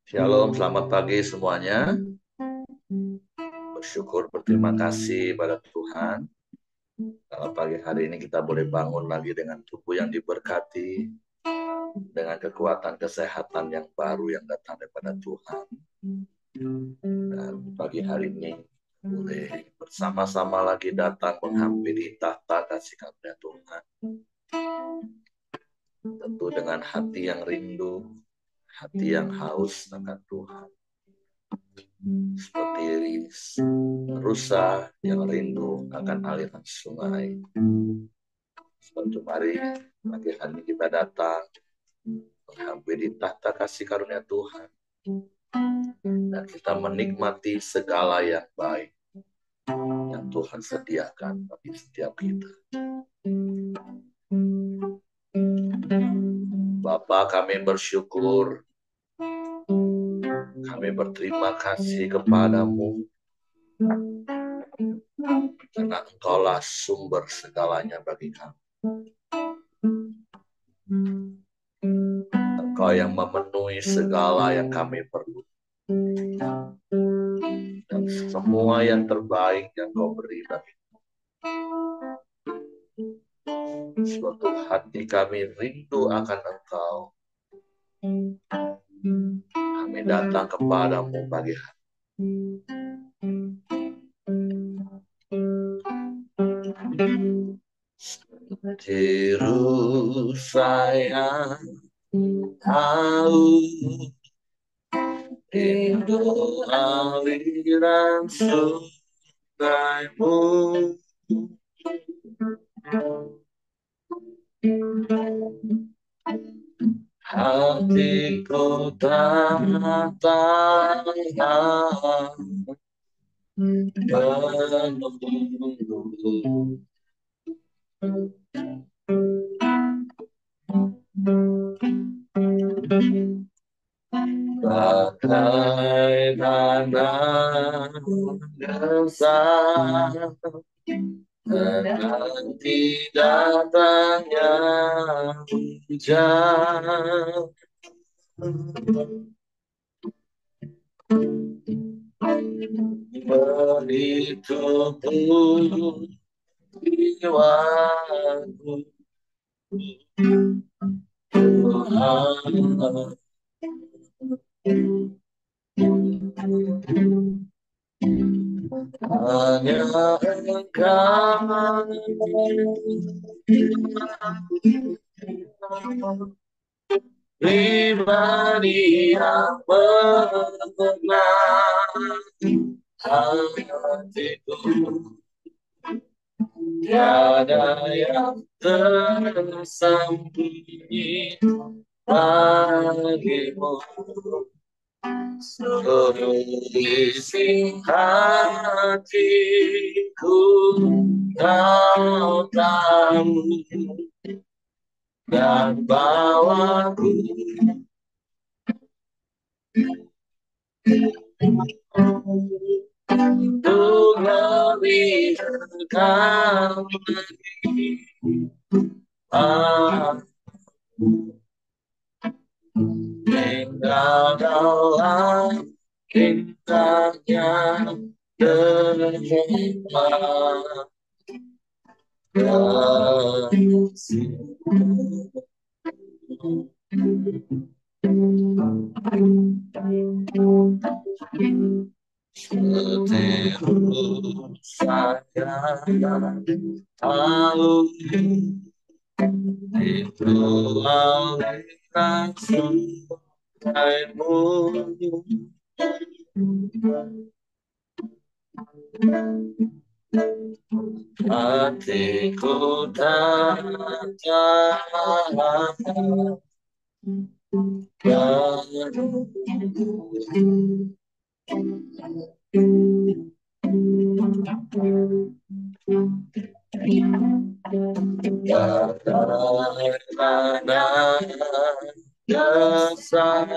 Shalom, selamat pagi semuanya. Bersyukur, berterima kasih pada Tuhan. Kalau pagi hari ini kita boleh bangun lagi dengan tubuh yang diberkati, dengan kekuatan kesehatan yang baru yang datang daripada Tuhan. Dan pagi hari ini boleh bersama-sama lagi datang menghampiri tahta kasih karunia Tuhan. Tentu dengan hati yang rindu, hati yang haus akan Tuhan. Seperti rusa yang rindu akan aliran sungai. Suatu hari pagi hari kita datang menghampiri tahta kasih karunia Tuhan dan kita menikmati segala yang baik yang Tuhan sediakan bagi setiap kita. Bapa, kami bersyukur, kami berterima kasih kepadamu karena Engkaulah sumber segalanya bagi kami. Engkau yang memenuhi segala yang kami perlu. Dan semua yang terbaik yang Kau beri bagi suatu hati kami rindu akan Engkau. Kami datang kepadamu pagi hari. Seperti rusa yang haus, rindu aliran sungaimu. Hatiku tak tahan menunggu. Bagaimana desah menanti datangnya hujan. Begitu pun jiwaku Tuhan, hanya Engkau pribadi yang mengenal hatiku. Tiada yang tersembunyi bagimu. Seluruh isi hatiku Kau tahu, dan bawaku untuk lebih dekat lagi. Tinggal dalam indahnya terima kasih. Setiap saya tahu itu aliran sungaimu. Hatiku tak tahan bagaimana desah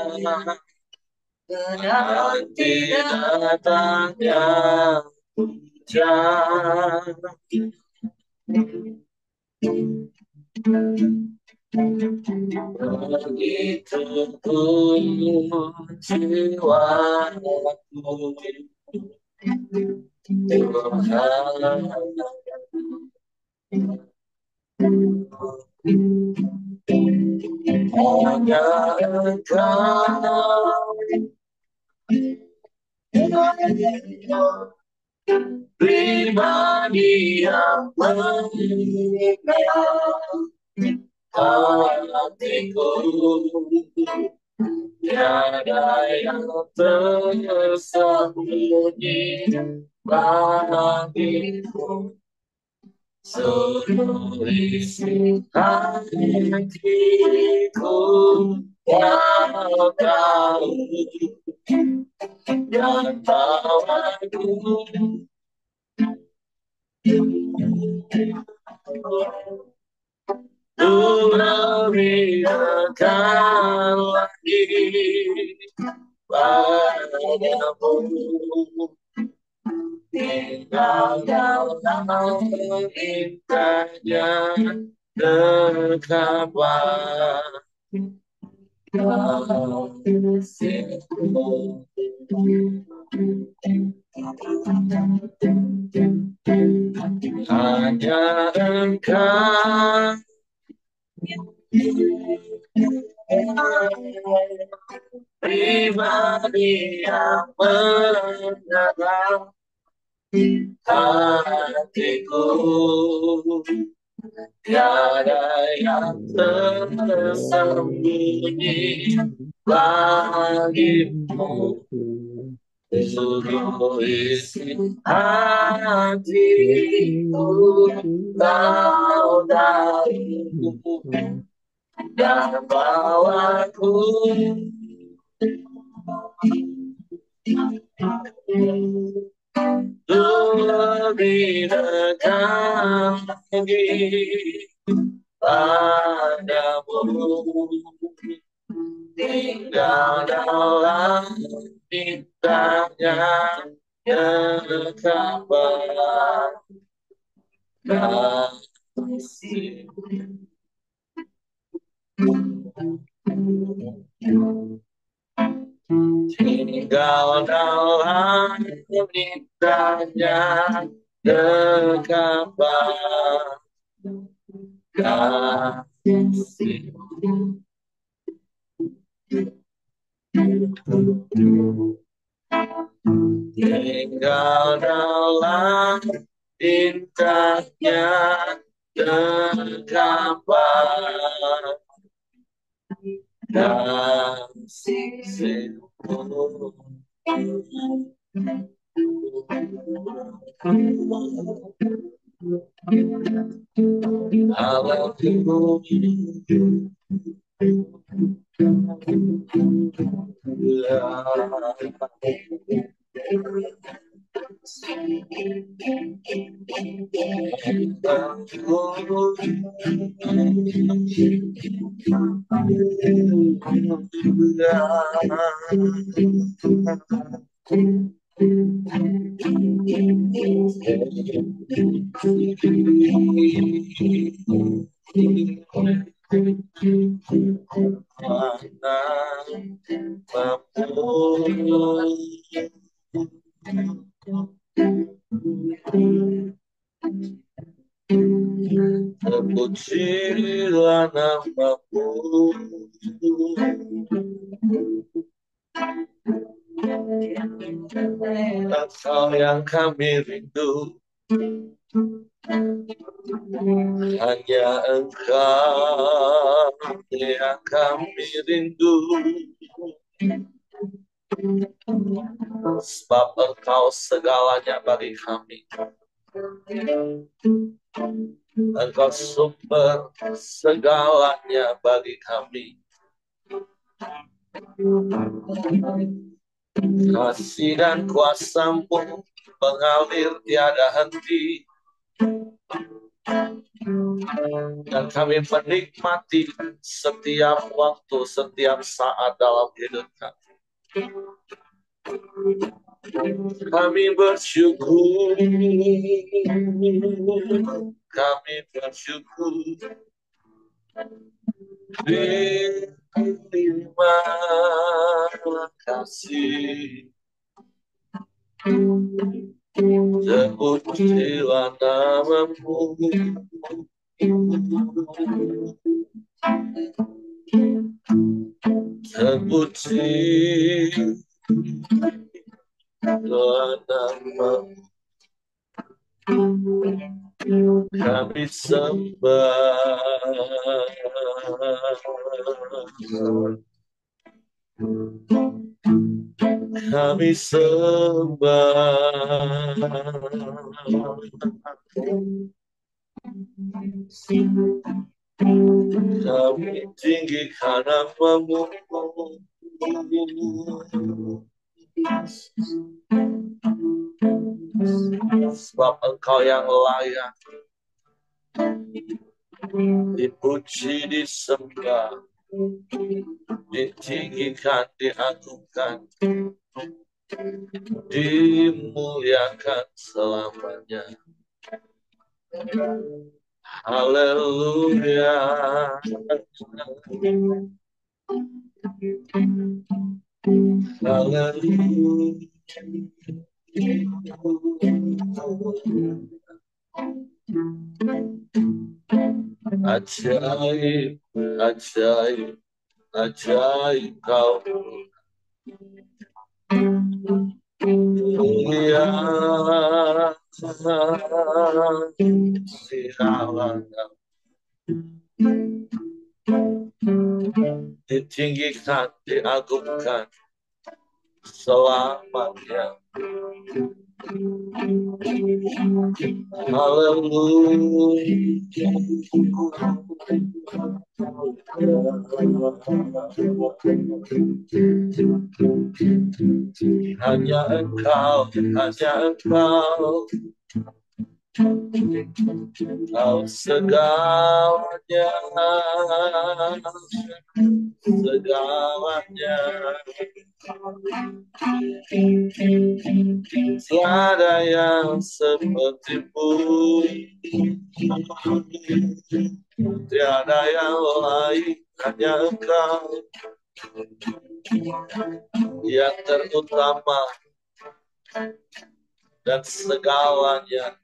menanti datangnya hujan. begitu pun jiwaku Tuhan, hanya Engkau pribadi yang mengenal hatiku, tiada yang tersembunyi bagiku. Seluruh isi hatiku Kau tahu, dan bawaku Ku lebih dekat lagi padamu, tinggal dalam indahnya dekat kasihmu. Hanya Engkau pribadi yang mengenal hatiku, tiada yang tersembunyi bagimu. Seluruh isi hatiku Kau tahu, dan bawaku lebih dekat lagi padamu, tinggal dalam indahnya dekat kasih. Tinggal dalam indahnya dekat kasih. Tinggal dalam indahnya dekat kasihmu. Terpujilah namamu, Engkau yang kami rindu, hanya Engkau yang kami rindu, sebab Engkau segalanya bagi kami. Engkau sumber segalanya bagi kami. Kasih dan kuasa-Mu mengalir tiada henti, dan kami menikmati setiap waktu, setiap saat dalam hidup kami. Kami bersyukur, kami bersyukur, Terima kasih, terpujilah namamu, terpujilah namamu, kami sembah, kami sembah, kami tinggikan namamu, sebab Engkau yang layak dipuji, disembah, ditinggikan, diagungkan, dimuliakan selamanya. Haleluya. Haleluya. Ajaib, ajaib, ajaib kau. Mulia silakan, ditinggikan, diagungkan selamanya. Hanya Engkau, hanya Engkau, Engkau segalanya, segalanya. Tiada yang sepertimu, tiada yang lain, hanya Engkau yang terutama dan segalanya.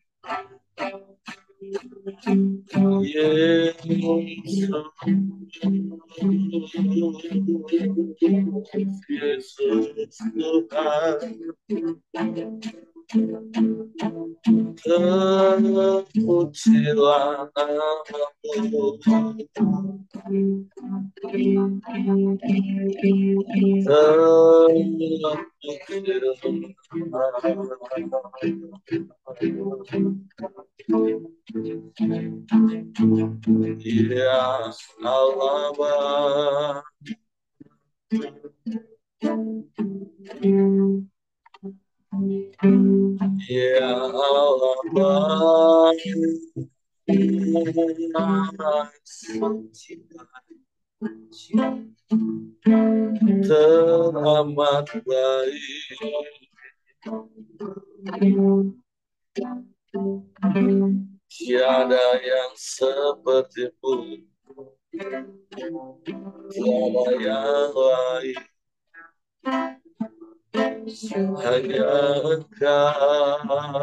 Yesus Tuhan, terpujilah namamu, ya Allah, ya Allah, teramat baik, tiada yang sepertimu, tiada yang lain, hanya Engkau.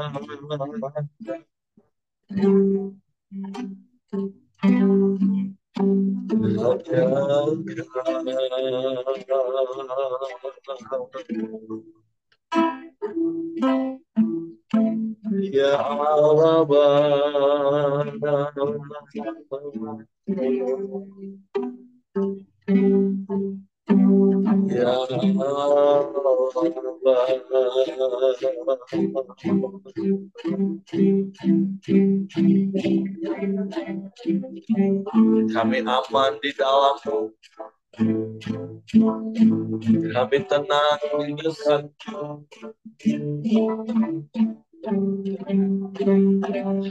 Ya Allah, ya kami aman di dalam-Mu, kami tenang di dekat-Mu,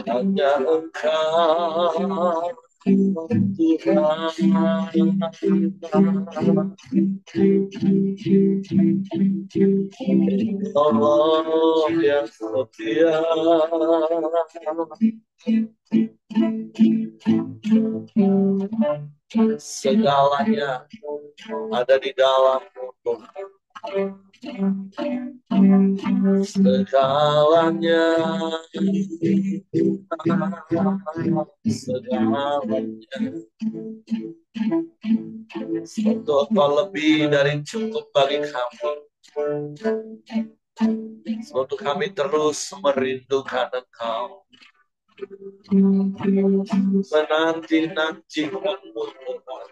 hanya Engkau Tuhan, Allah yang setia, Segalanya ada di dalam-Mu, Tuhan. Segalanya, segalanya, untuk Engkau lebih dari cukup bagi kami. Untuk kami terus merindukan Engkau, menanti-nantikan-Mu, Tuhan.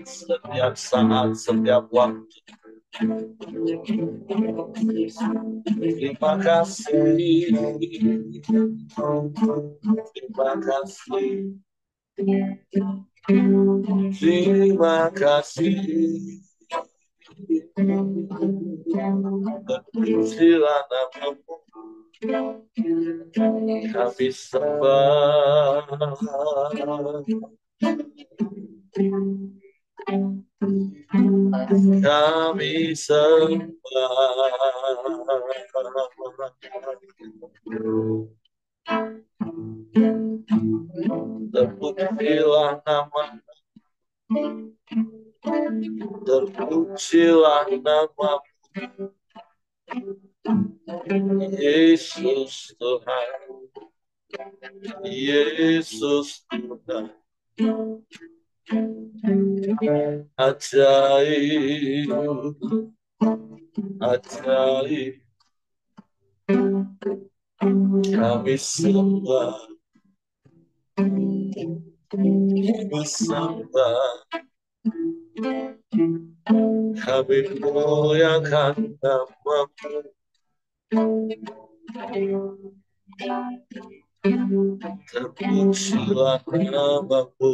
Setiap saat, setiap waktu. Terima kasih, terima kasih, terima kasih. Terpujilah nama-Mu, kami sembah, kami sembah. Terpujilah nama-Mu, terpujilah nama-Mu, Yesus Tuhan, Yesus Tuhan. Ajaib, ajaib, kami sembah, kami sembah, kami muliakan nama-Mu. Terpujilah nama-Mu,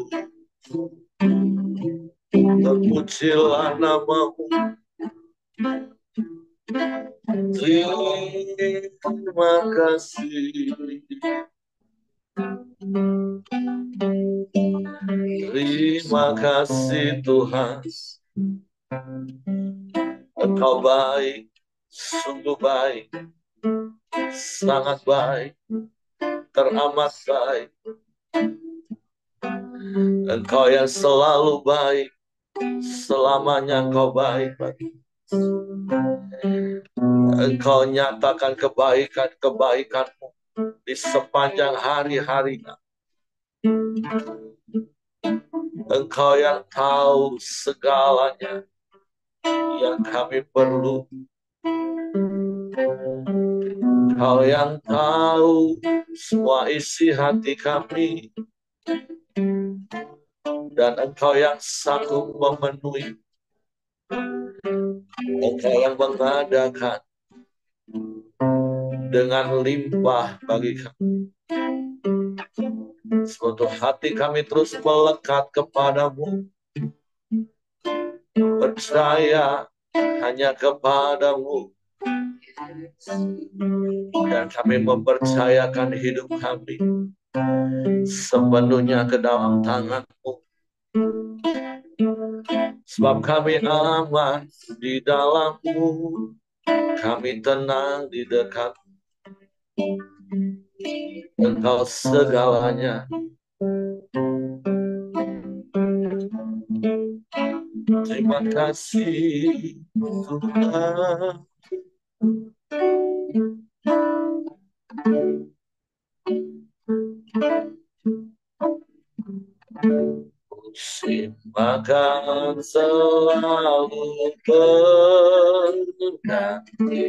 terpujilah nama-Mu. Terima kasih, terima kasih Tuhan. Engkau baik, sungguh baik, sangat baik, teramat baik. Engkau yang selalu baik, selamanya Engkau baik. Engkau nyatakan kebaikan-kebaikan-Mu di sepanjang hari-harinya. Engkau yang tahu segalanya yang kami perlu. Engkau yang tahu semua isi hati kami. Dan Engkau yang sanggup memenuhi. Engkau yang mengadakan dengan limpah bagi kami. Suatu hati kami terus melekat kepadamu, percaya hanya kepadamu, dan kami mempercayakan hidup kami sepenuhnya ke dalam tangan-Mu. Sebab kami aman di dalam-Mu, kami tenang di dekat. Engkau segalanya. Terima kasih Tuhan. Musim selalu berganti,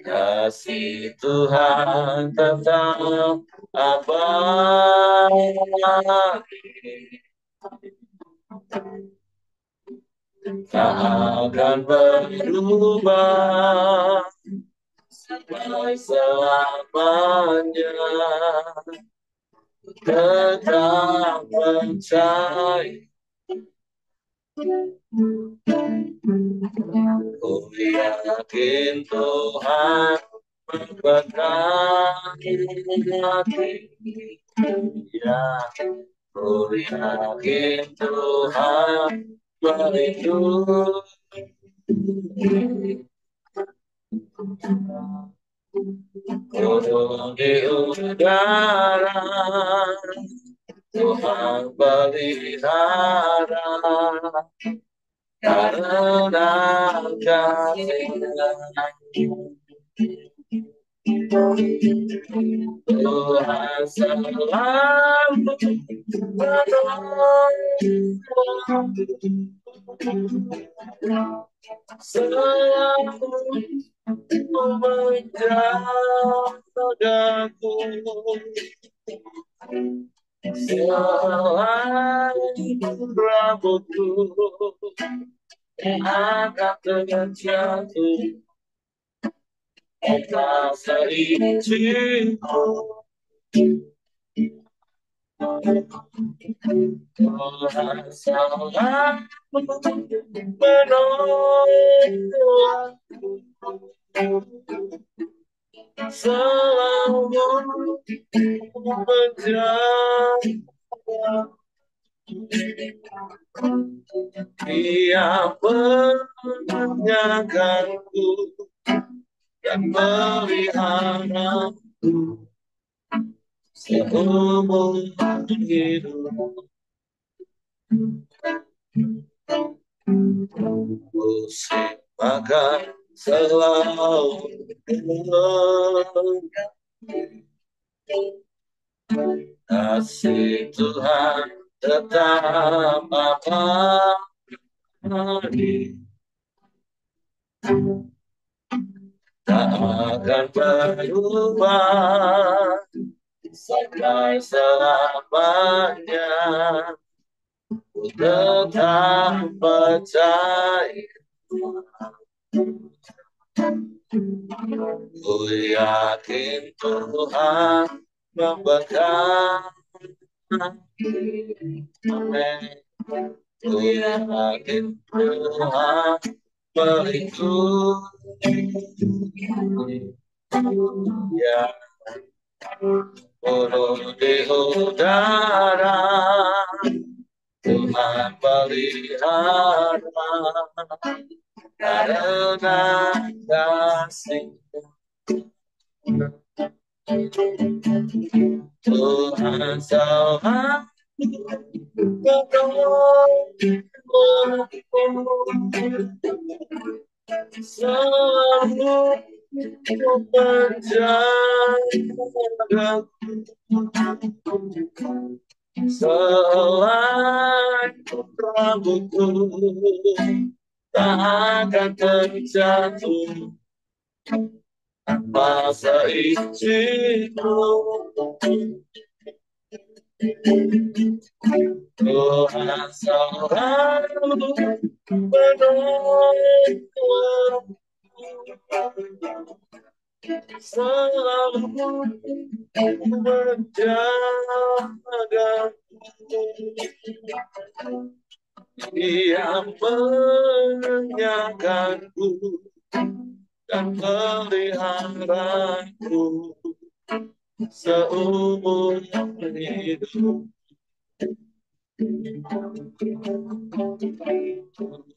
kasih Tuhan tetap abadi, tak akan berubah sampai selamanya. Tetap percaya, ku yakin Tuhan memberkati hati. Ya, ku yakin Tuhan melindungi. Turun di udara, Tuhan pelihara karena kasih-Nya. Tuhan selalu menolong, selalu menjagaku. Selain rambutku akan terjatuh, tak seizinmu. Tuhan selalu menolong, selalu menjaga. Dia menjagaku dan meliharaku seumur hidup. Musim akan selalu kasih Tuhan tetap abadi, tak akan berubah sampai selamanya. Ku tetap percaya, ku yakin Tuhan memberkati. Amin. Ku yakin Tuhan melindungi. Ya, walau di udara Tuhan pelihara karena kasih-Nya. Tuhan selalu menolong, selalu menjagaku. Selain rambutku tak akan terjatuh tanpa seizinmu. Tuhan selalu menolong, selalu menjagaku. Dia menjagaku dan meliharaku seumur hidup.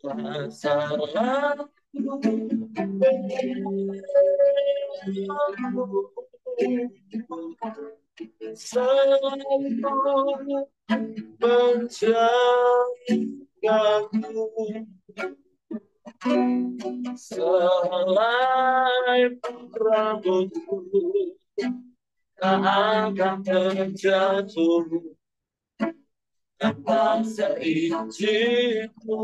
Tuhan selalu selalu menjagaku. Selain rambutku tak akan terjatuh tanpa seizinmu.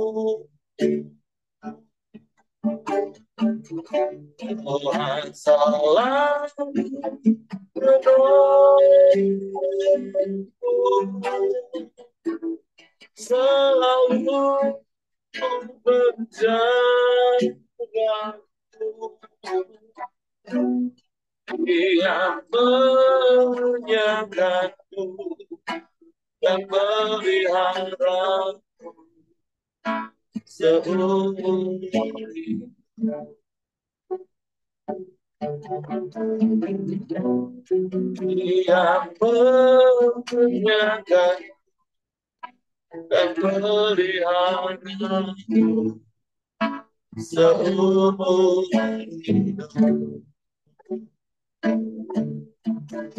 Tuhan selalu menolongku, selalu menjagaku. Dia menyagaku dan meliharaku seumur hidup. Dia menyagaku dan meliharaku seumur hidup. Dia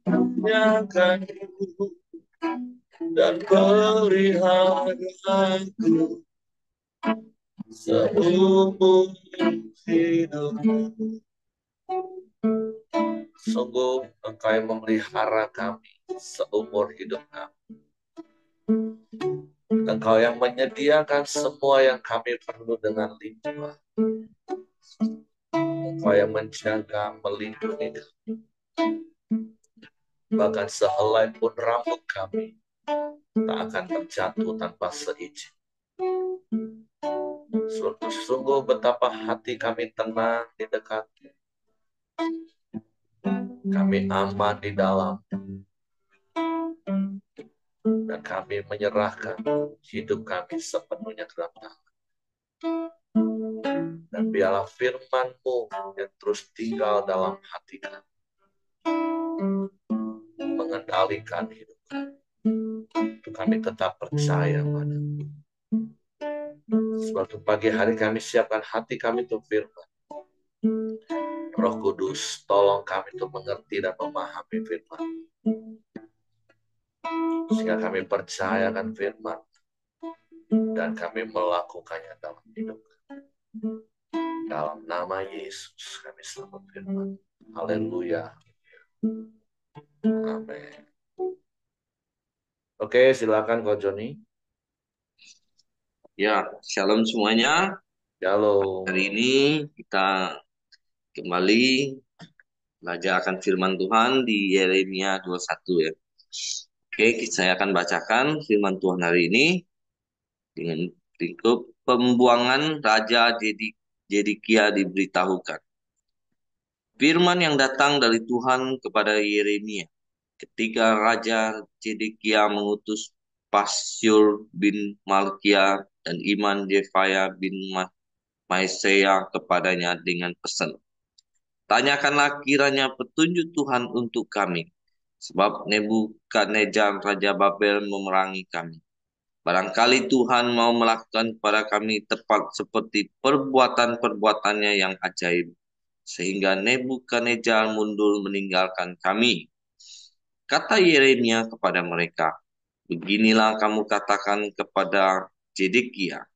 menyangkaku dan peliharaku seumur hidupku. Sungguh Engkau yang memelihara kami seumur hidup kami. Engkau yang menyediakan semua yang kami perlu dengan limpah. Engkau yang menjaga, melindungi kami. Bahkan sehelai pun rambut kami tak akan terjatuh tanpa seizin. Sungguh betapa hati kami tenang di dekat-Mu. Kami aman di dalam. Dan kami menyerahkan hidup kami sepenuhnya ke dalam tangan. Dan biarlah firman-Mu yang terus tinggal dalam hati kami, mengendalikan hidup kami. Untuk kami tetap percaya pada-Mu. Suatu pagi hari kami siapkan hati kami untuk firman. Roh Kudus, tolong kami untuk mengerti dan memahami firman. Sehingga kami percayakan firman dan kami melakukannya dalam hidup kami. Dalam nama Yesus kami selamat firman. Haleluya. Amin. Oke, silakan Ko Joni. Ya, shalom semuanya. Shalom. Hari ini kita kembali belajar akan firman Tuhan di Yeremia 21 ya. Oke, saya akan bacakan firman Tuhan hari ini dengan berikut pembuangan Raja Zedekia diberitahukan. Firman yang datang dari Tuhan kepada Yeremia ketika Raja Zedekia mengutus Pasyur bin Malkia dan Iman Jefaya bin Maesaya kepadanya dengan pesan, tanyakanlah kiranya petunjuk Tuhan untuk kami, sebab Nebukadnezar Raja Babel memerangi kami. Barangkali Tuhan mau melakukan kepada kami tepat seperti perbuatan-perbuatannya yang ajaib, sehingga Nebukadnezar mundur meninggalkan kami. Kata Yeremia kepada mereka, beginilah kamu katakan kepada Zedekia,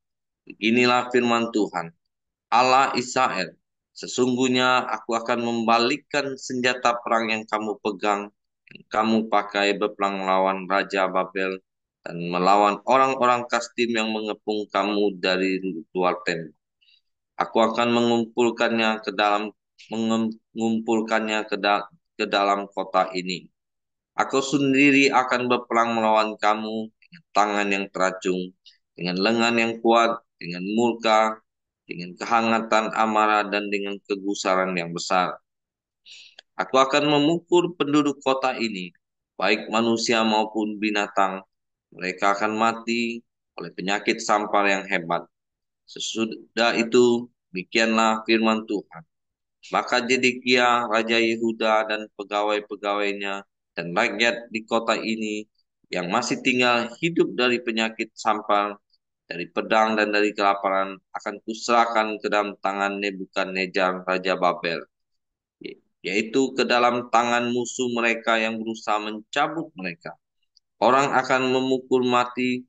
beginilah firman Tuhan, Allah Israel, sesungguhnya aku akan membalikkan senjata perang yang kamu pegang, yang kamu pakai berperang melawan Raja Babel dan melawan orang-orang Kasdim yang mengepung kamu dari luar tembok. Aku akan mengumpulkannya ke dalam kota ini. Aku sendiri akan berperang melawan kamu dengan tangan yang teracung, dengan lengan yang kuat, dengan murka, dengan kehangatan amarah, dan dengan kegusaran yang besar. Aku akan memukul penduduk kota ini, baik manusia maupun binatang. Mereka akan mati oleh penyakit sampar yang hebat. Sesudah itu, demikianlah firman Tuhan. Maka Zedekia, Raja Yehuda, dan pegawai-pegawainya, dan rakyat di kota ini yang masih tinggal hidup dari penyakit sampar, dari pedang dan dari kelaparan, akan kuserahkan ke dalam tangan Nebukadnezar Raja Babel, yaitu ke dalam tangan musuh mereka yang berusaha mencabut mereka. Orang akan memukul mati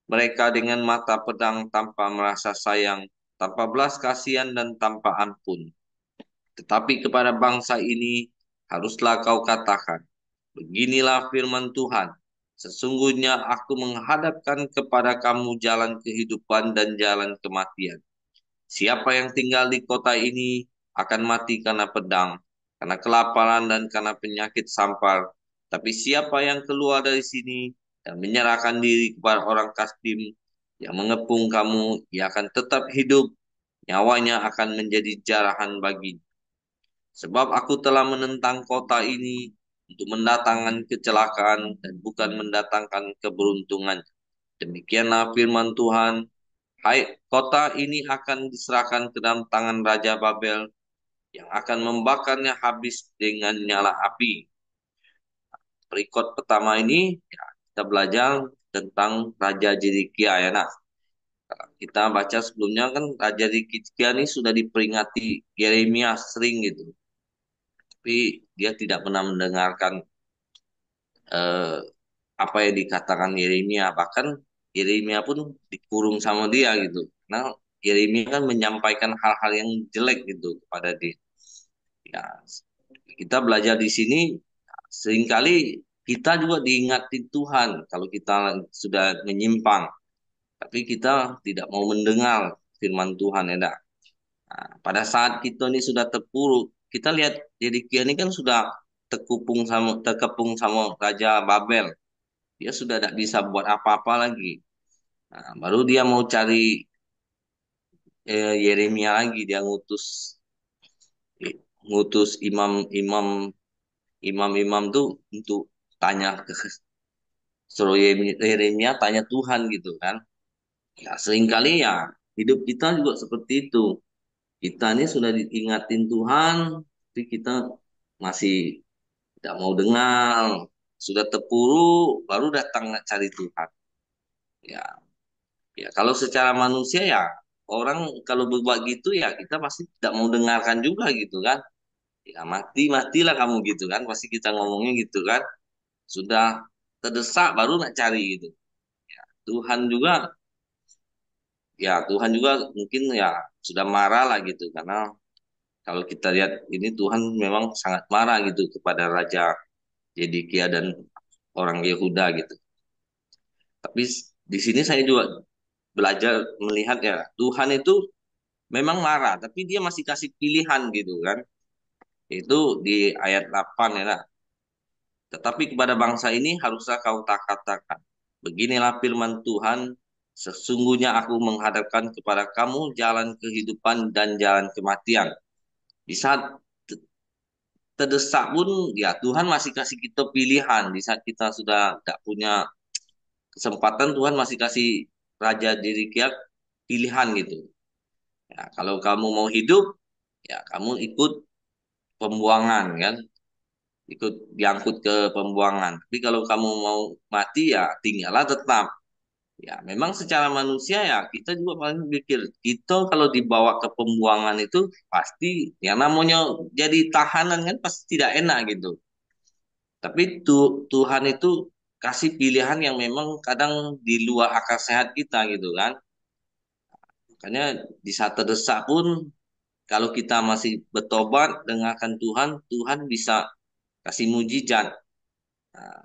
mereka dengan mata pedang tanpa merasa sayang, tanpa belas kasihan dan tanpa ampun. Tetapi kepada bangsa ini haruslah kau katakan, beginilah firman Tuhan, sesungguhnya aku menghadapkan kepada kamu jalan kehidupan dan jalan kematian. Siapa yang tinggal di kota ini akan mati karena pedang, karena kelaparan dan karena penyakit sampar. Tapi siapa yang keluar dari sini dan menyerahkan diri kepada orang Kasdim yang mengepung kamu, ia akan tetap hidup, nyawanya akan menjadi jarahan baginya. Sebab aku telah menentang kota ini untuk mendatangkan kecelakaan dan bukan mendatangkan keberuntungan. Demikianlah firman Tuhan. Hai, kota ini akan diserahkan ke dalam tangan Raja Babel yang akan membakarnya habis dengan nyala api. Berikut pertama ini ya, kita belajar tentang Raja Zedekia ya. Nah, Kita baca sebelumnya kan Raja Hizkia ini sudah diperingati Yeremia sering gitu, tapi dia tidak pernah mendengarkan eh, apa yang dikatakan Yeremia. Bahkan Yeremia pun dikurung sama dia gitu. Nah, Yeremia kan menyampaikan hal-hal yang jelek gitu kepada dia. Ya, kita belajar di sini seringkali kita juga diingatin Tuhan kalau kita sudah menyimpang, tapi kita tidak mau mendengar firman Tuhan ya. Dak? Nah, pada saat kita ini sudah terpuruk, kita lihat Zedekia ini kan sudah terkepung sama Raja Babel. Dia sudah tidak bisa buat apa-apa lagi. Nah, baru dia mau cari Yeremia lagi. Dia ngutus imam-imam imam-imam tuh untuk tanya ke suruh Yeremia tanya Tuhan gitu kan. Ya seringkali ya hidup kita juga seperti itu. Kita ini sudah diingatin Tuhan, tapi kita masih tidak mau dengar. Sudah terpuruk, baru datang cari Tuhan. Ya, ya kalau secara manusia ya orang kalau berbuat gitu ya kita pasti tidak mau dengarkan juga gitu kan. Ya matilah kamu gitu kan. Pasti kita ngomongnya gitu kan. Sudah terdesak baru nak cari gitu. Tuhan juga Tuhan juga mungkin ya sudah marah lah gitu karena kalau kita lihat ini Tuhan memang sangat marah gitu kepada Raja Zedekia dan orang Yehuda gitu. Tapi di sini saya juga belajar melihat ya Tuhan itu memang marah tapi dia masih kasih pilihan gitu kan. Itu di ayat 8 ya. Nak. Tetapi kepada bangsa ini haruslah kau katakan, beginilah firman Tuhan, sesungguhnya aku menghadapkan kepada kamu jalan kehidupan dan jalan kematian. Di saat terdesak pun ya Tuhan masih kasih kita pilihan. Di saat kita sudah tidak punya kesempatan, Tuhan masih kasih Raja diri kita pilihan gitu. Ya, kalau kamu mau hidup, ya kamu ikut pembuangan kan, ikut diangkut ke pembuangan. Tapi kalau kamu mau mati ya tinggallah tetap. Ya, memang secara manusia ya kita juga paling pikir kita kalau dibawa ke pembuangan itu pasti yang namanya jadi tahanan kan pasti tidak enak gitu. Tapi Tuhan itu kasih pilihan yang memang kadang di luar akal sehat kita gitu kan. Makanya di saat terdesak pun kalau kita masih bertobat dengarkan Tuhan, Tuhan bisa kasih mujizat. Nah,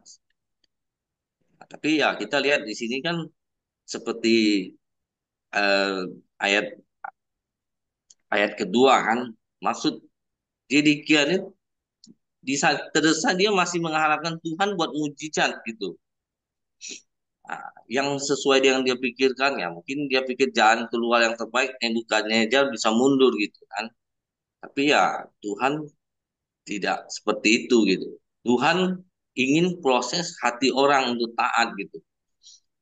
tapi ya kita lihat di sini kan seperti eh, ayat ayat kedua kan, maksud Zedekia ini di saat terdesak dia masih mengharapkan Tuhan buat mujizat gitu. Nah, yang sesuai dengan dia pikirkan ya mungkin dia pikir jalan keluar yang terbaik yang bukannya dia bisa mundur gitu kan. Tapi ya Tuhan tidak seperti itu gitu. Tuhan ingin proses hati orang untuk taat gitu.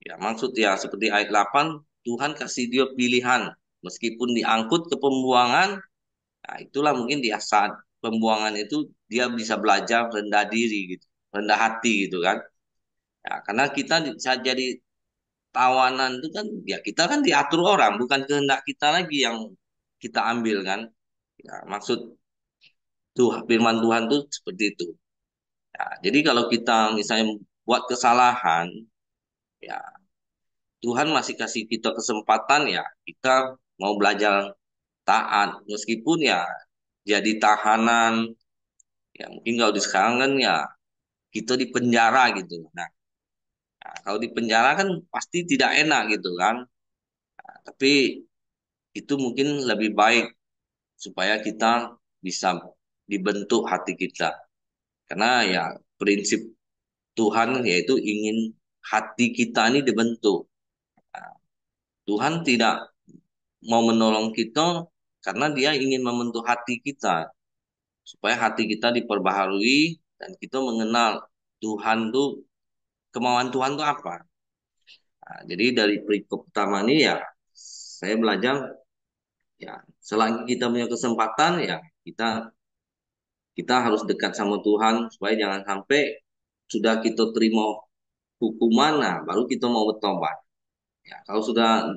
Ya maksud ya seperti ayat 8 Tuhan kasih dia pilihan meskipun diangkut ke pembuangan. Nah, itulah mungkin di saat pembuangan itu dia bisa belajar rendah diri gitu, rendah hati gitu kan. Ya, karena kita saat jadi tawanan itu kan ya kita kan diatur orang, bukan kehendak kita lagi yang kita ambil kan. Ya, maksud firman Tuhan tuh seperti itu. Ya, jadi kalau kita misalnya buat kesalahan, ya Tuhan masih kasih kita kesempatan ya kita mau belajar taat meskipun ya jadi tahanan ya mungkin kalau di sekarang kan ya kita di penjara gitu. Nah, kalau di penjara kan pasti tidak enak gitu kan. Tapi itu mungkin lebih baik supaya kita bisa dibentuk hati kita. Karena ya prinsip Tuhan yaitu ingin hati kita ini dibentuk. Nah, Tuhan tidak mau menolong kita karena dia ingin membentuk hati kita. Supaya hati kita diperbaharui dan kita mengenal Tuhan tuh, kemauan Tuhan tuh apa. Nah, jadi dari perikop pertama ini ya saya belajar ya selagi kita punya kesempatan ya kita kita harus dekat sama Tuhan supaya jangan sampai sudah kita terima hukuman nah baru kita mau bertobat. Ya, kalau sudah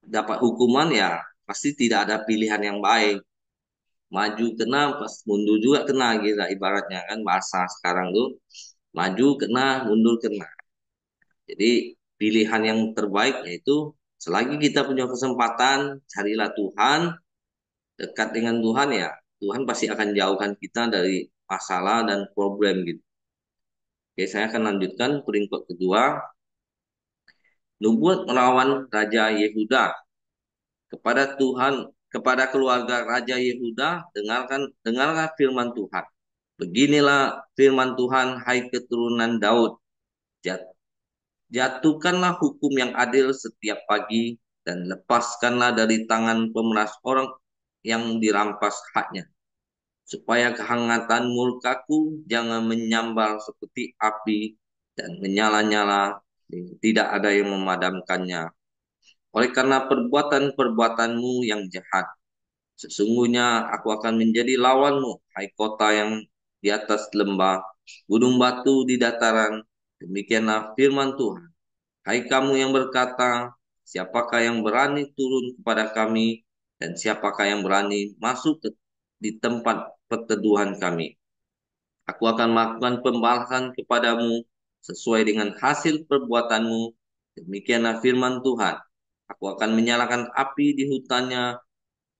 dapat hukuman ya pasti tidak ada pilihan yang baik. Maju kena, pas mundur juga kena gitu ibaratnya kan bahasa sekarang tuh maju kena, mundur kena. Jadi pilihan yang terbaik yaitu selagi kita punya kesempatan carilah Tuhan, dekat dengan Tuhan ya Tuhan pasti akan jauhkan kita dari masalah dan problem gitu. Oke, saya akan lanjutkan peringkat kedua. Nubuat melawan Raja Yehuda kepada Tuhan, kepada keluarga Raja Yehuda, dengarkan firman Tuhan. Beginilah firman Tuhan, hai keturunan Daud, jatuhkanlah hukum yang adil setiap pagi dan lepaskanlah dari tangan pemeras orang yang dirampas haknya, supaya kehangatan murkaku jangan menyambar seperti api dan menyala-nyala, tidak ada yang memadamkannya. Oleh karena perbuatan-perbuatanmu yang jahat, sesungguhnya aku akan menjadi lawanmu, hai kota yang di atas lembah, gunung batu di dataran. Demikianlah firman Tuhan. Hai kamu yang berkata, siapakah yang berani turun kepada kami, dan siapakah yang berani masuk di tempat perteduhan kami. Aku akan melakukan pembalasan kepadamu sesuai dengan hasil perbuatanmu. Demikianlah firman Tuhan. Aku akan menyalakan api di hutannya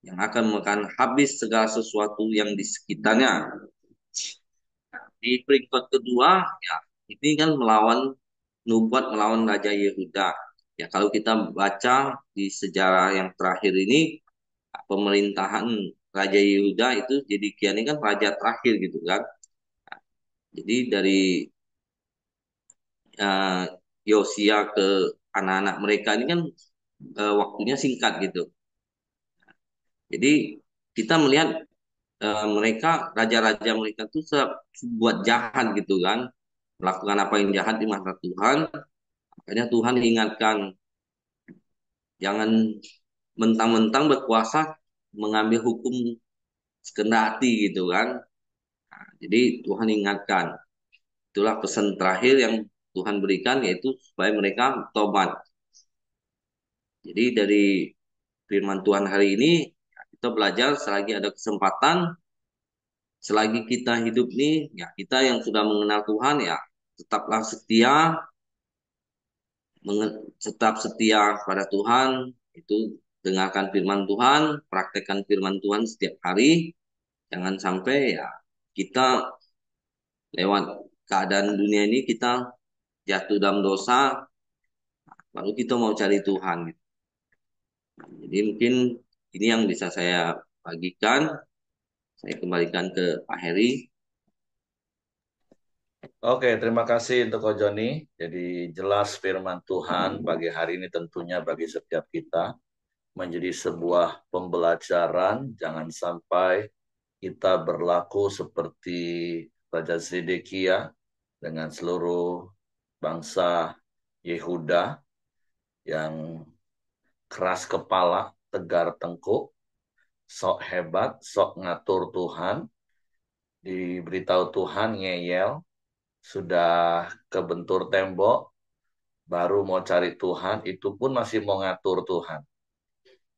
yang akan makan habis segala sesuatu yang di sekitarnya. Di peringkat kedua, ya ini kan nubuat melawan Raja Yehuda. Ya kalau kita baca di sejarah yang terakhir ini, pemerintahan Raja Yehuda itu jadi kian ini kan raja terakhir gitu kan. Jadi dari uh, Yosia ke anak-anak mereka ini kan waktunya singkat gitu. Jadi kita melihat mereka raja-raja mereka tuh buat jahat gitu kan, melakukan apa yang jahat di mata Tuhan. Makanya Tuhan ingatkan jangan mentang-mentang berkuasa mengambil hukum sekendak hati gitu kan. Jadi Tuhan ingatkan, itulah pesan terakhir yang Tuhan berikan yaitu supaya mereka tobat. Jadi dari firman Tuhan hari ini kita belajar selagi ada kesempatan, selagi kita hidup nih, ya kita yang sudah mengenal Tuhan ya tetaplah setia, tetap setia pada Tuhan, itu dengarkan firman Tuhan, praktekkan firman Tuhan setiap hari, jangan sampai ya kita lewat keadaan dunia ini kita jatuh dalam dosa, lalu kita mau cari Tuhan. Gitu. Jadi mungkin ini yang bisa saya bagikan, saya kembalikan ke Pak Heri. Oke, terima kasih untuk Ko Joni. Jadi jelas firman Tuhan pagi hari ini tentunya bagi setiap kita menjadi sebuah pembelajaran. Jangan sampai kita berlaku seperti Raja Zedekia dengan seluruh bangsa Yehuda yang keras kepala, tegar tengkuk, sok hebat, sok ngatur Tuhan, diberitahu Tuhan ngeyel, sudah kebentur tembok, baru mau cari Tuhan, itu pun masih mau ngatur Tuhan.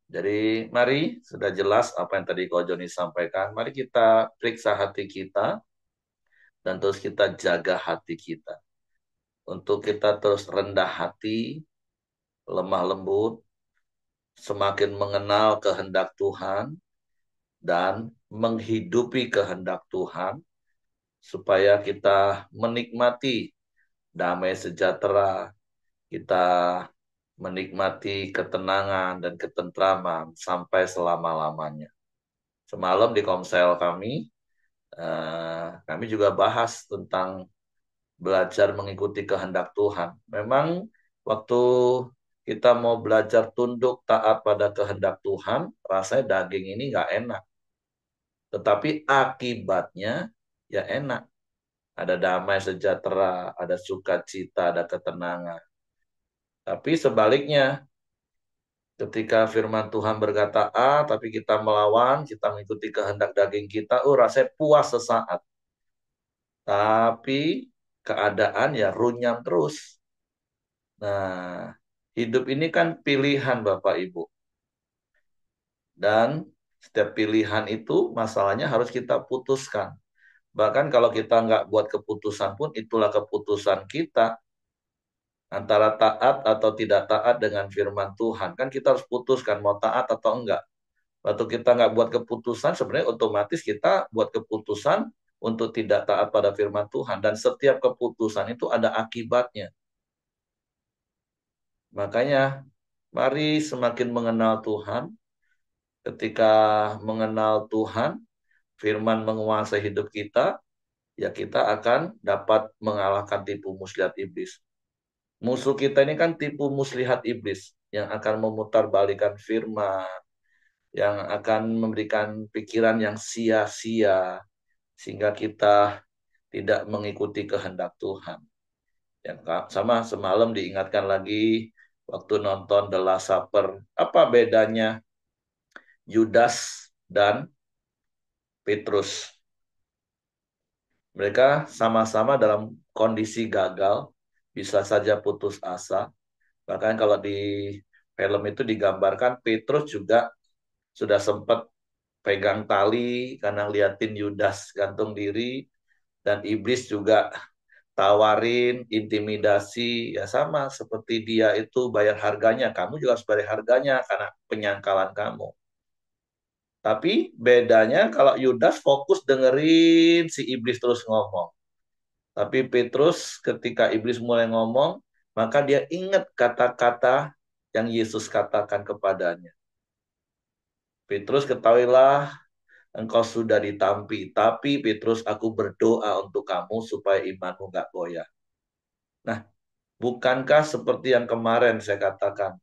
Jadi mari, sudah jelas apa yang tadi Ko Joni sampaikan, mari kita periksa hati kita, dan terus kita jaga hati kita. Untuk kita terus rendah hati, lemah lembut, semakin mengenal kehendak Tuhan, dan menghidupi kehendak Tuhan, supaya kita menikmati damai sejahtera, kita menikmati ketenangan dan ketentraman sampai selama-lamanya. Semalam di komsel kami juga bahas tentang belajar mengikuti kehendak Tuhan. Memang waktu kita mau belajar tunduk taat pada kehendak Tuhan, rasanya daging ini nggak enak. Tetapi akibatnya ya enak. Ada damai sejahtera, ada sukacita, ada ketenangan. Tapi sebaliknya, ketika firman Tuhan berkata A, tapi kita melawan, kita mengikuti kehendak daging kita, rasanya puas sesaat. Tapi keadaan ya runyam terus. Nah, hidup ini kan pilihan Bapak Ibu. Dan setiap pilihan itu masalahnya harus kita putuskan. Bahkan kalau kita nggak buat keputusan pun itulah keputusan kita antara taat atau tidak taat dengan firman Tuhan. Kan kita harus putuskan mau taat atau enggak. Waktu kita nggak buat keputusan, sebenarnya otomatis kita buat keputusan untuk tidak taat pada firman Tuhan. Dan setiap keputusan itu ada akibatnya. Makanya, mari semakin mengenal Tuhan. Ketika mengenal Tuhan, firman menguasai hidup kita, ya kita akan dapat mengalahkan tipu muslihat iblis. Musuh kita ini kan tipu muslihat iblis yang akan memutarbalikkan firman, yang akan memberikan pikiran yang sia-sia, sehingga kita tidak mengikuti kehendak Tuhan. Yang sama semalam diingatkan lagi waktu nonton The Last Supper. Apa bedanya Yudas dan Petrus? Mereka sama-sama dalam kondisi gagal, bisa saja putus asa. Bahkan kalau di film itu digambarkan Petrus juga sudah sempat pegang tali karena liatin Yudas gantung diri, dan iblis juga tawarin, intimidasi, ya sama seperti dia itu bayar harganya, kamu juga harus bayar harganya karena penyangkalan kamu. Tapi bedanya kalau Yudas fokus dengerin si iblis terus ngomong. Tapi Petrus ketika iblis mulai ngomong, maka dia ingat kata-kata yang Yesus katakan kepadanya. Petrus, ketahuilah engkau sudah ditampi, tapi Petrus aku berdoa untuk kamu supaya imanmu nggak goyah. Nah, bukankah seperti yang kemarin saya katakan,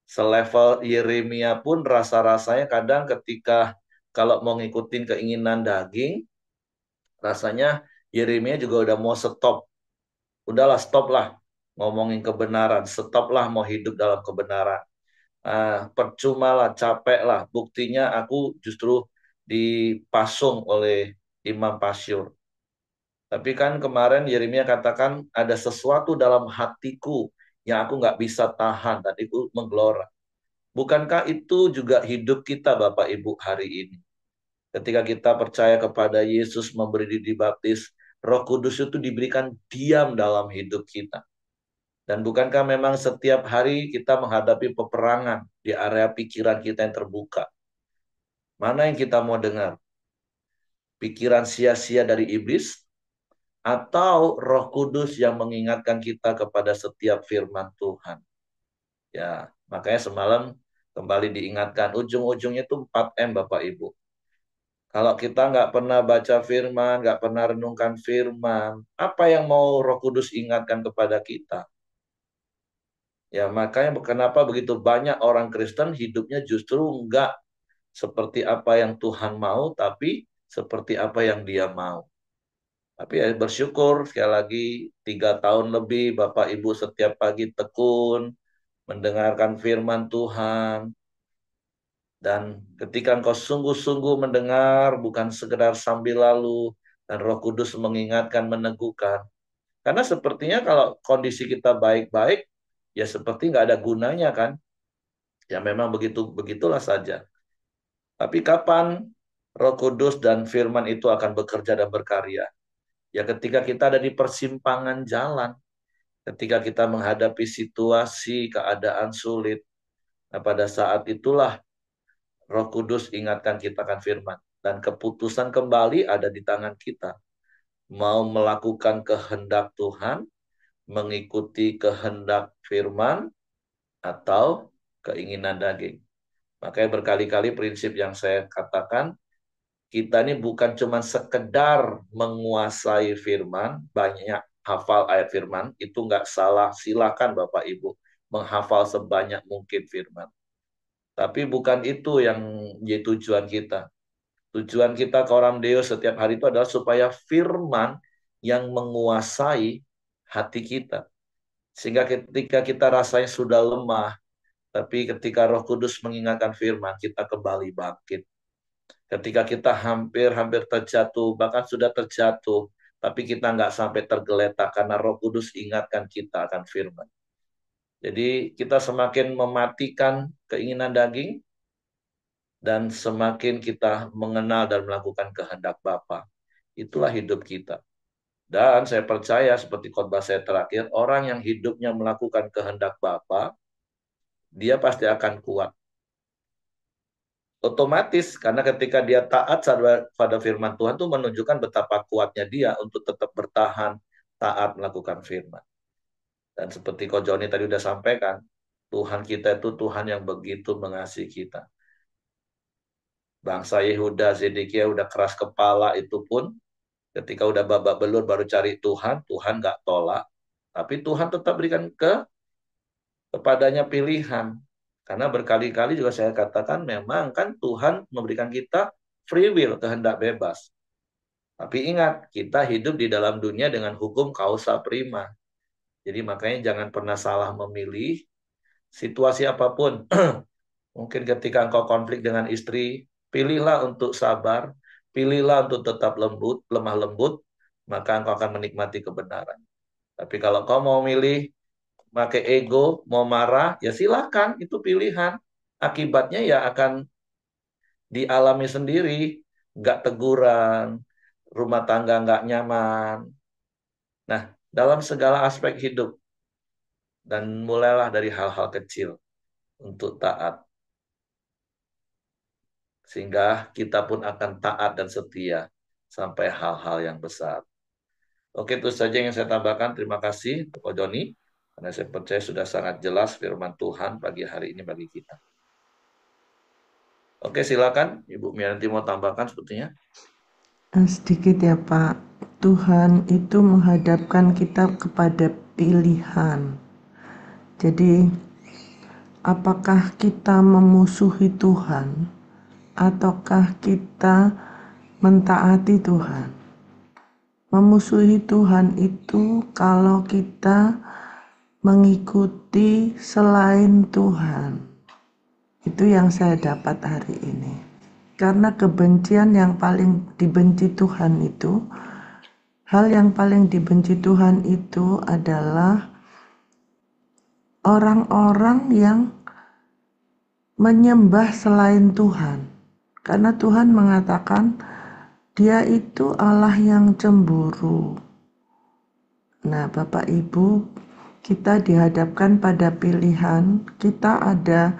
selevel Yeremia pun rasa-rasanya kadang ketika kalau mau ngikutin keinginan daging, rasanya Yeremia juga udah mau stop. Udahlah, stop lah ngomongin kebenaran, stop lah mau hidup dalam kebenaran. Percuma lah, capek lah. Buktinya aku justru dipasung oleh Imam Pasyur. Tapi kan kemarin Yeremia katakan ada sesuatu dalam hatiku yang aku nggak bisa tahan dan itu menggelora. Bukankah itu juga hidup kita Bapak Ibu hari ini? Ketika kita percaya kepada Yesus memberi diri baptis, Roh Kudus itu diberikan diam dalam hidup kita. Dan bukankah memang setiap hari kita menghadapi peperangan di area pikiran kita yang terbuka? Mana yang kita mau dengar? Pikiran sia-sia dari iblis atau Roh Kudus yang mengingatkan kita kepada setiap firman Tuhan? Ya, makanya semalam kembali diingatkan ujung-ujungnya itu 4M Bapak Ibu. Kalau kita nggak pernah baca firman, nggak pernah renungkan firman, apa yang mau Roh Kudus ingatkan kepada kita? Ya, makanya kenapa begitu banyak orang Kristen hidupnya justru nggak seperti apa yang Tuhan mau, tapi seperti apa yang dia mau. Tapi ya bersyukur sekali lagi 3 tahun lebih Bapak Ibu setiap pagi tekun mendengarkan firman Tuhan. Dan ketika engkau sungguh-sungguh mendengar, bukan sekedar sambil lalu, dan Roh Kudus mengingatkan, meneguhkan. Karena sepertinya kalau kondisi kita baik-baik, ya seperti nggak ada gunanya kan. Ya memang begitulah saja. Tapi kapan Roh Kudus dan firman itu akan bekerja dan berkarya? Ya ketika kita ada di persimpangan jalan, ketika kita menghadapi situasi, keadaan sulit. Nah pada saat itulah Roh Kudus ingatkan kita akan firman. Dan keputusan kembali ada di tangan kita. Mau melakukan kehendak Tuhan, mengikuti kehendak firman, atau keinginan daging. Makanya berkali-kali prinsip yang saya katakan, kita ini bukan cuma sekedar menguasai firman, banyak hafal ayat firman, itu nggak salah, silakan Bapak Ibu menghafal sebanyak mungkin firman. Tapi bukan itu yang jadi tujuan kita. Tujuan kita ke orang Deus setiap hari itu adalah supaya firman yang menguasai hati kita. Sehingga ketika kita rasanya sudah lemah, tapi ketika Roh Kudus mengingatkan firman, kita kembali bangkit. Ketika kita hampir-hampir terjatuh, bahkan sudah terjatuh, tapi kita nggak sampai tergeletak karena Roh Kudus ingatkan kita akan firman. Jadi kita semakin mematikan keinginan daging, dan semakin kita mengenal dan melakukan kehendak Bapa, itulah hidup kita. Dan saya percaya seperti khotbah saya terakhir, orang yang hidupnya melakukan kehendak Bapa, dia pasti akan kuat. Otomatis, karena ketika dia taat pada firman Tuhan itu menunjukkan betapa kuatnya dia untuk tetap bertahan, taat melakukan firman. Dan seperti Ko Joni tadi udah sampaikan, Tuhan kita itu Tuhan yang begitu mengasihi kita. Bangsa Yehuda, Zedekia udah keras kepala itu pun, ketika udah babak belur baru cari Tuhan, Tuhan nggak tolak. Tapi Tuhan tetap berikan kepadanya pilihan. Karena berkali-kali juga saya katakan memang kan Tuhan memberikan kita free will, kehendak bebas. Tapi ingat, kita hidup di dalam dunia dengan hukum causa prima. Jadi makanya jangan pernah salah memilih situasi apapun. Mungkin ketika engkau konflik dengan istri, pilihlah untuk sabar, pilihlah untuk tetap lembut, lemah lembut, maka engkau akan menikmati kebenaran. Tapi kalau kau mau milih pakai ego, mau marah, ya silakan, itu pilihan. Akibatnya ya akan dialami sendiri, nggak teguran, rumah tangga nggak nyaman. Nah, dalam segala aspek hidup, dan mulailah dari hal-hal kecil untuk taat, sehingga kita pun akan taat dan setia sampai hal-hal yang besar. Oke, itu saja yang saya tambahkan. Terima kasih, Pak Joni, karena saya percaya sudah sangat jelas firman Tuhan pagi hari ini bagi kita. Oke, silakan Ibu Mianti mau tambahkan sepertinya. Sedikit ya Pak, Tuhan itu menghadapkan kita kepada pilihan. Jadi, apakah kita memusuhi Tuhan ataukah kita mentaati Tuhan? Memusuhi Tuhan itu kalau kita mengikuti selain Tuhan. Itu yang saya dapat hari ini. Karena kebencian yang paling dibenci Tuhan itu, hal yang paling dibenci Tuhan itu adalah orang-orang yang menyembah selain Tuhan. Karena Tuhan mengatakan Dia itu Allah yang cemburu. Nah, Bapak Ibu, kita dihadapkan pada pilihan, kita ada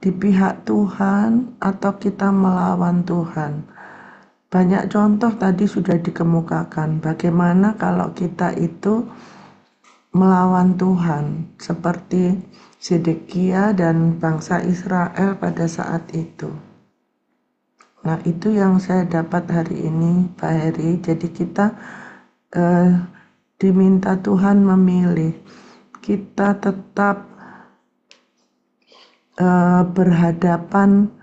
di pihak Tuhan atau kita melawan Tuhan. Banyak contoh tadi sudah dikemukakan, bagaimana kalau kita itu melawan Tuhan, seperti Zedekia dan bangsa Israel pada saat itu. Nah, itu yang saya dapat hari ini, Pak Heri. Jadi kita diminta Tuhan memilih. Kita tetap berhadapan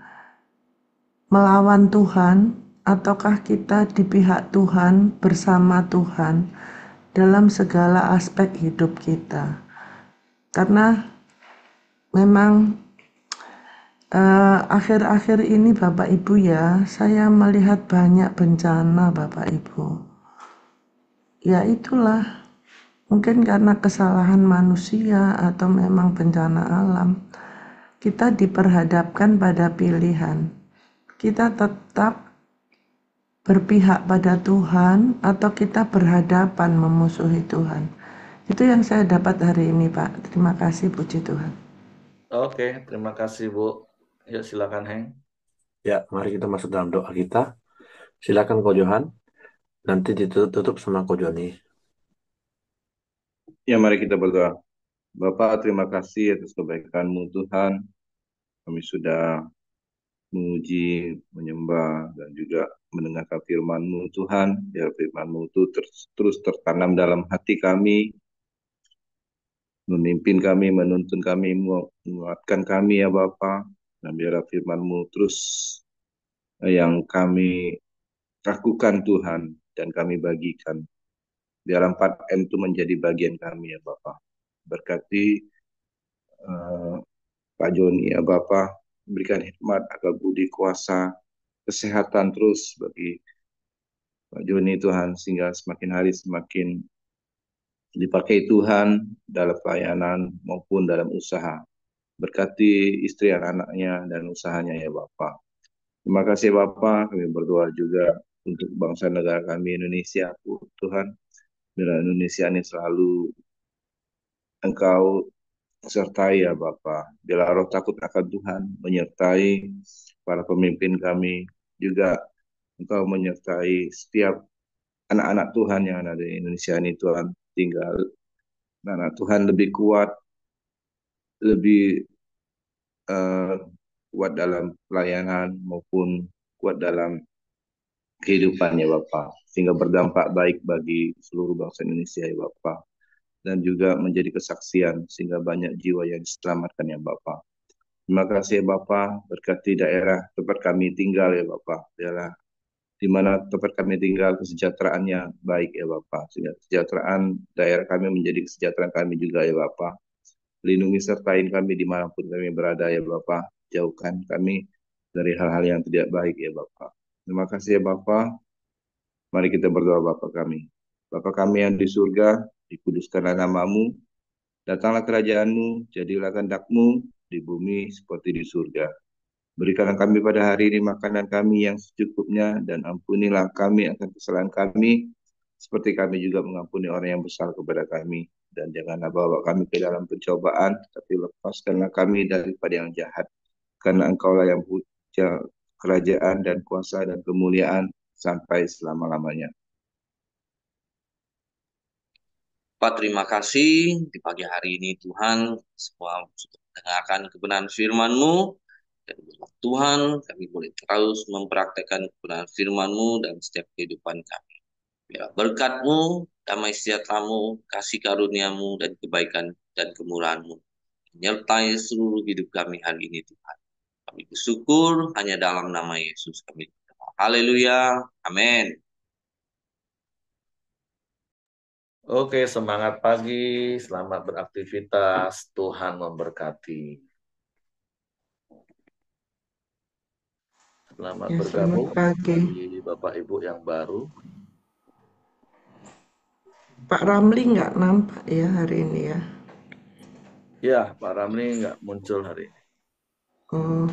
melawan Tuhan, ataukah kita di pihak Tuhan bersama Tuhan dalam segala aspek hidup kita. Karena memang akhir-akhir ini Bapak Ibu ya, saya melihat banyak bencana Bapak Ibu. Ya itulah, mungkin karena kesalahan manusia atau memang bencana alam, kita diperhadapkan pada pilihan. Kita tetap berpihak pada Tuhan atau kita berhadapan memusuhi Tuhan. Itu yang saya dapat hari ini Pak. Terima kasih, puji Tuhan. Oke, terima kasih Bu. Ya, silakan Heng. Ya, mari kita masuk dalam doa kita. Silakan Ko Johan. Nanti ditutup sama Ko Joni. Ya, mari kita berdoa. Bapak, terima kasih atas kebaikan-Mu Tuhan. Kami sudah menguji, menyembah, dan juga mendengarkan firman-Mu Tuhan. Biar firman-Mu itu terus tertanam dalam hati kami, memimpin kami, menuntun kami, menguatkan kami ya Bapa. Dan biar firman-Mu terus yang kami lakukan Tuhan dan kami bagikan. Biar 4M itu menjadi bagian kami ya Bapak. Berkati Pak Joni ya Bapak, berikan hikmat, agar budi, kuasa, kesehatan terus bagi Pak Joni Tuhan, sehingga semakin hari semakin dipakai Tuhan dalam pelayanan maupun dalam usaha. Berkati istri anak-anaknya dan usahanya ya Bapak. Terima kasih Bapak, kami berdoa juga untuk bangsa negara kami Indonesia, Tuhan. Bila Indonesia ini selalu Engkau sertai ya Bapa. Bila roh takut akan Tuhan menyertai para pemimpin kami, juga Engkau menyertai setiap anak-anak Tuhan yang ada di Indonesia ini Tuhan. Tinggal anak Tuhan lebih kuat, lebih eh, kuat dalam pelayanan maupun kuat dalam kehidupannya Bapak. Sehingga berdampak baik bagi seluruh bangsa Indonesia ya Bapak. Dan juga menjadi kesaksian sehingga banyak jiwa yang diselamatkan ya Bapak. Terima kasih ya Bapak, berkati daerah tempat kami tinggal ya Bapak. Daerah di mana tempat kami tinggal kesejahteraannya baik ya Bapak. Sehingga kesejahteraan daerah kami menjadi kesejahteraan kami juga ya Bapak. Lindungi sertain kami dimanapun kami berada ya Bapak. Jauhkan kami dari hal-hal yang tidak baik ya Bapak. Terima kasih ya Bapak. Mari kita berdoa Bapak kami. Bapak kami yang di surga, dikuduskanlah namamu, datanglah kerajaanmu, jadilah kehendak-mu di bumi seperti di surga. Berikanlah kami pada hari ini makanan kami yang secukupnya, dan ampunilah kami akan kesalahan kami, seperti kami juga mengampuni orang yang bersalah kepada kami. Dan janganlah bawa kami ke dalam pencobaan, tapi lepaskanlah kami daripada yang jahat. Karena Engkaulah yang punya kerajaan dan kuasa dan kemuliaan sampai selama-lamanya. Pak, terima kasih di pagi hari ini Tuhan, semua sudah mendengarkan kebenaran firman-Mu. Dan biarlah Tuhan, kami boleh terus mempraktekkan kebenaran firman-Mu dalam setiap kehidupan kami. Biarlah berkat-Mu, damai sejahtera-Mu, kasih karunia-Mu, dan kebaikan dan kemurahan-Mu menyertai seluruh hidup kami hari ini Tuhan. Kami bersyukur hanya dalam nama Yesus kami berdoa. Haleluya. Amin. Oke, semangat pagi, selamat beraktivitas, Tuhan memberkati. Selamat Ya, bergabung selamat pagi. bagi Bapak Ibu yang baru. Pak Ramli nggak nampak ya hari ini ya. Ya, Pak Ramli nggak muncul hari ini. Oh.